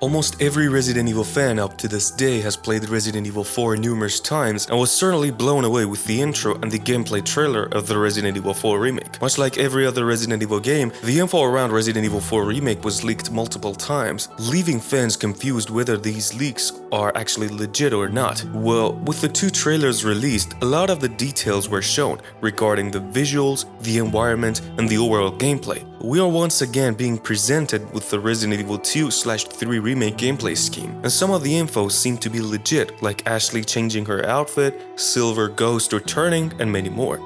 Almost every Resident Evil fan up to this day has played Resident Evil 4 numerous times and was certainly blown away with the intro and the gameplay trailer of the Resident Evil 4 Remake. Much like every other Resident Evil game, the info around Resident Evil 4 Remake was leaked multiple times, leaving fans confused whether these leaks are actually legit or not. Well, with the two trailers released, a lot of the details were shown regarding the visuals, the environment, and the overall gameplay. We are once again being presented with the Resident Evil 2/3 Remake gameplay scheme, and some of the info seemed to be legit, like Ashley changing her outfit, Silver Ghost returning, and many more.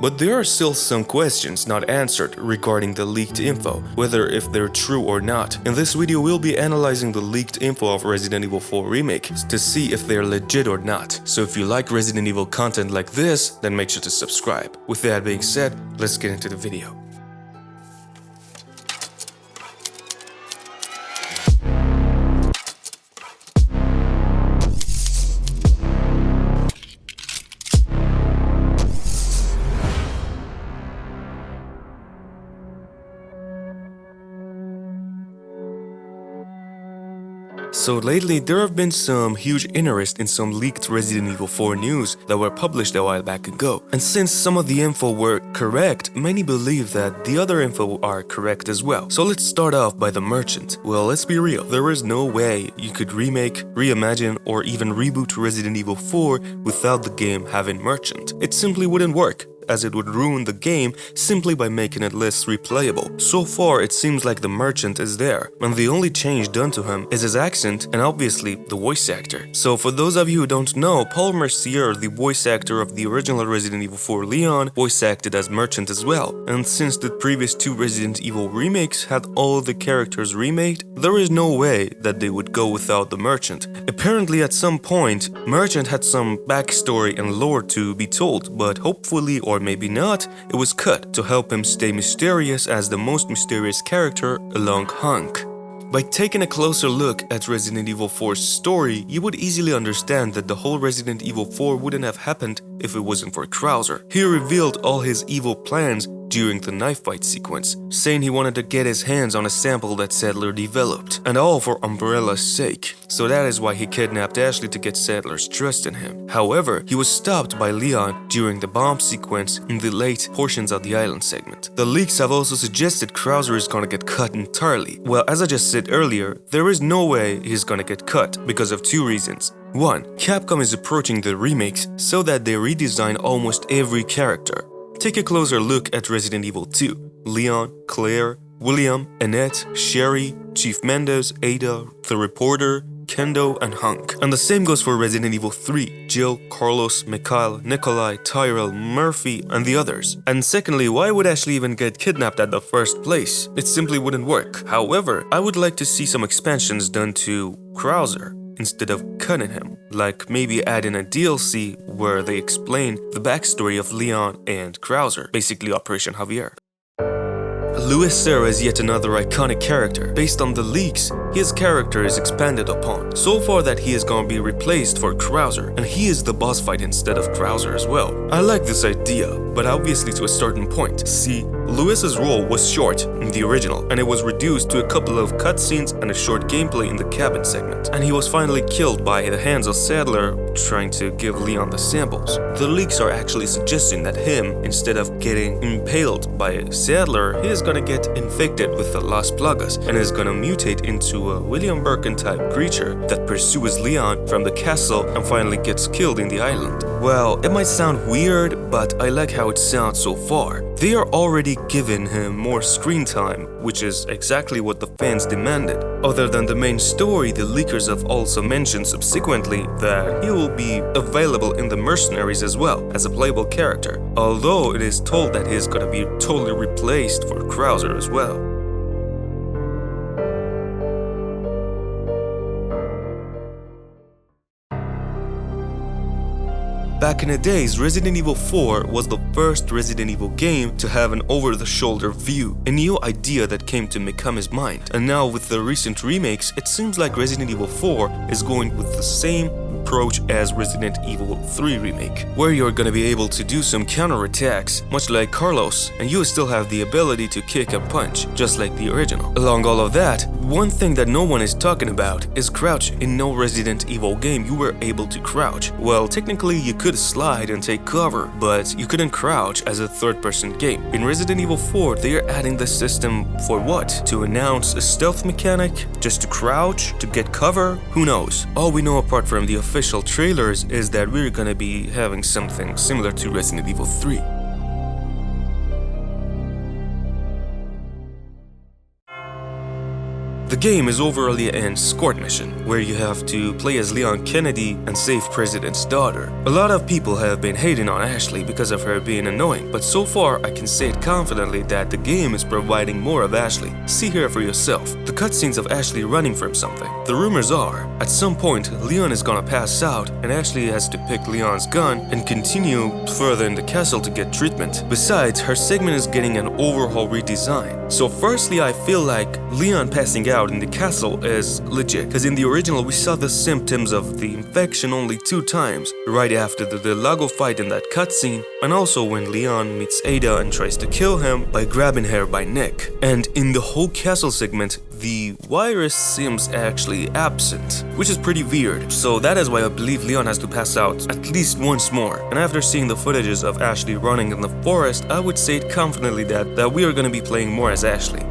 But there are still some questions not answered regarding the leaked info, whether if they're true or not. In this video we'll be analyzing the leaked info of Resident Evil 4 Remake to see if they're legit or not. So if you like Resident Evil content like this, then make sure to subscribe. With that being said, let's get into the video. So lately, there have been some huge interest in some leaked Resident Evil 4 news that were published a while back ago. And since some of the info were correct, many believe that the other info are correct as well. So let's start off by the merchant. Well, let's be real, there is no way you could remake, reimagine, or even reboot Resident Evil 4 without the game having merchant. It simply wouldn't work, as it would ruin the game simply by making it less replayable. So far, it seems like the merchant is there, and the only change done to him is his accent and obviously the voice actor. So for those of you who don't know, Paul Mercier, the voice actor of the original Resident Evil 4 Leon, voice acted as merchant as well. And since the previous two Resident Evil remakes had all the characters remade, there is no way that they would go without the merchant. Apparently at some point, merchant had some backstory and lore to be told, but hopefully or maybe not, it was cut to help him stay mysterious as the most mysterious character along Hunk. By taking a closer look at Resident Evil 4's story, you would easily understand that the whole Resident Evil 4 wouldn't have happened if it wasn't for Krauser. He revealed all his evil plans during the knife fight sequence, saying he wanted to get his hands on a sample that Sadler developed, and all for Umbrella's sake. So that is why he kidnapped Ashley to get Sadler's trust in him. However, he was stopped by Leon during the bomb sequence in the late portions of the island segment. The leaks have also suggested Krauser is gonna get cut entirely. Well, as I just said earlier, there is no way he's gonna get cut because of two reasons. One, Capcom is approaching the remakes so that they redesign almost every character. Take a closer look at Resident Evil 2. Leon, Claire, William, Annette, Sherry, Chief Mendes, Ada, the Reporter, Kendo, and Hunk. And the same goes for Resident Evil 3, Jill, Carlos, Mikhail, Nikolai, Tyrell, Murphy, and the others. And secondly, why would Ashley even get kidnapped at the first place? It simply wouldn't work. However, I would like to see some expansions done to Krauser instead of cutting him, like maybe adding a DLC where they explain the backstory of Leon and Krauser, basically Operation Javier. Louis Serra is yet another iconic character. Based on the leaks, his character is expanded upon. So far that he is gonna be replaced for Krauser, and he is the boss fight instead of Krauser as well. I like this idea, but obviously to a certain point. See, Louis's role was short in the original, and it was reduced to a couple of cutscenes and a short gameplay in the cabin segment. And he was finally killed by the hands of Sadler trying to give Leon the samples. The leaks are actually suggesting that him, instead of getting impaled by Sadler, he is gonna get infected with the Las Plagas and is gonna mutate into a William Birkin type creature that pursues Leon from the castle and finally gets killed in the island. Well, it might sound weird, but I like how it sounds so far. They are already giving him more screen time, which is exactly what the fans demanded. Other than the main story, the leakers have also mentioned subsequently that he will be available in the Mercenaries as well, as a playable character, although it is told that he is gonna be totally replaced for Krauser as well. Back in the days, Resident Evil 4 was the first Resident Evil game to have an over-the-shoulder view, a new idea that came to Mikami's mind. And now with the recent remakes, it seems like Resident Evil 4 is going with the same approach as Resident Evil 3 Remake, where you're gonna be able to do some counterattacks, much like Carlos, and you still have the ability to kick and punch, just like the original. Along all of that, one thing that no one is talking about is crouch. In no Resident Evil game you were able to crouch. Well, technically you could slide and take cover, but you couldn't crouch as a third-person game. In Resident Evil 4 they are adding the system for what? To announce a stealth mechanic? Just to crouch? To get cover? Who knows? All we know apart from the official trailers is that we're gonna be having something similar to Resident Evil 3. The game is overall an escort mission, where you have to play as Leon Kennedy and save President's daughter. A lot of people have been hating on Ashley because of her being annoying, but so far I can say it confidently that the game is providing more of Ashley. See here for yourself. The cutscenes of Ashley running from something. The rumors are, at some point Leon is gonna pass out and Ashley has to pick Leon's gun and continue further in the castle to get treatment. Besides, her segment is getting an overhaul redesign. So firstly, I feel like Leon passing out in the castle is legit, because in the original we saw the symptoms of the infection only 2 times, right after the Lago fight in that cutscene, and also when Leon meets Ada and tries to kill him by grabbing her by neck. And in the whole castle segment, the virus seems actually absent, which is pretty weird. So that is why I believe Leon has to pass out at least once more. And after seeing the footages of Ashley running in the forest, I would say it confidently that we are going to be playing more as Ashley.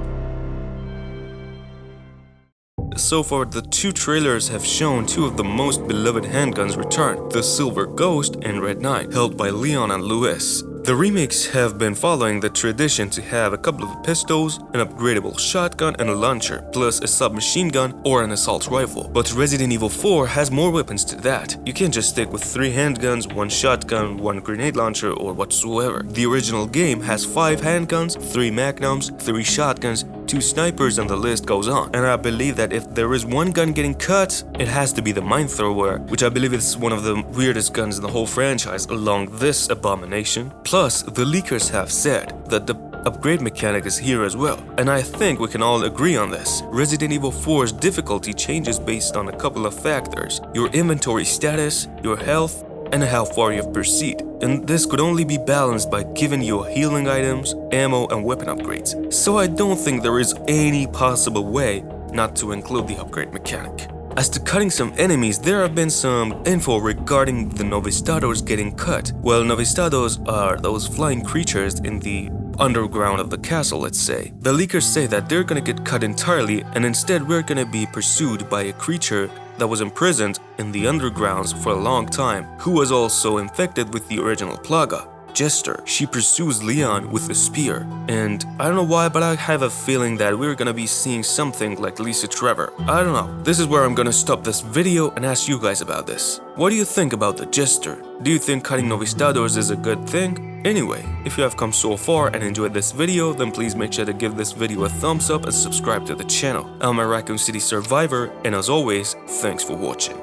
So far, the 2 trailers have shown 2 of the most beloved handguns return, the Silver Ghost and Red Knight, held by Leon and Louis. The remakes have been following the tradition to have a couple of pistols, an upgradable shotgun and a launcher, plus a submachine gun or an assault rifle. But Resident Evil 4 has more weapons to that. You can't just stick with 3 handguns, 1 shotgun, 1 grenade launcher or whatsoever. The original game has 5 handguns, 3 magnums, 3 shotguns, 2 snipers, and the list goes on. And I believe that if there is one gun getting cut, it has to be the mine thrower, which I believe is one of the weirdest guns in the whole franchise along this abomination. Plus, the leakers have said that the upgrade mechanic is here as well, and I think we can all agree on this. Resident Evil 4's difficulty changes based on a couple of factors: your inventory status, your health, and how far you've proceeded. And this could only be balanced by giving you healing items, ammo, and weapon upgrades. So I don't think there is any possible way not to include the upgrade mechanic. As to cutting some enemies, there have been some info regarding the Novistados getting cut. Well, Novistados are those flying creatures in the underground of the castle, let's say. The leakers say that they're gonna get cut entirely, and instead we're gonna be pursued by a creature that was imprisoned in the undergrounds for a long time, who was also infected with the original Plaga. Jester. She pursues Leon with a spear, and I don't know why, but I have a feeling that we're gonna be seeing something like Lisa Trevor. I don't know. This is where I'm gonna stop this video and ask you guys about this. What do you think about the Jester? Do you think cutting Novistados is a good thing? Anyway, if you have come so far and enjoyed this video, then please make sure to give this video a thumbs up and subscribe to the channel. I'm a Raccoon City survivor, and as always, thanks for watching.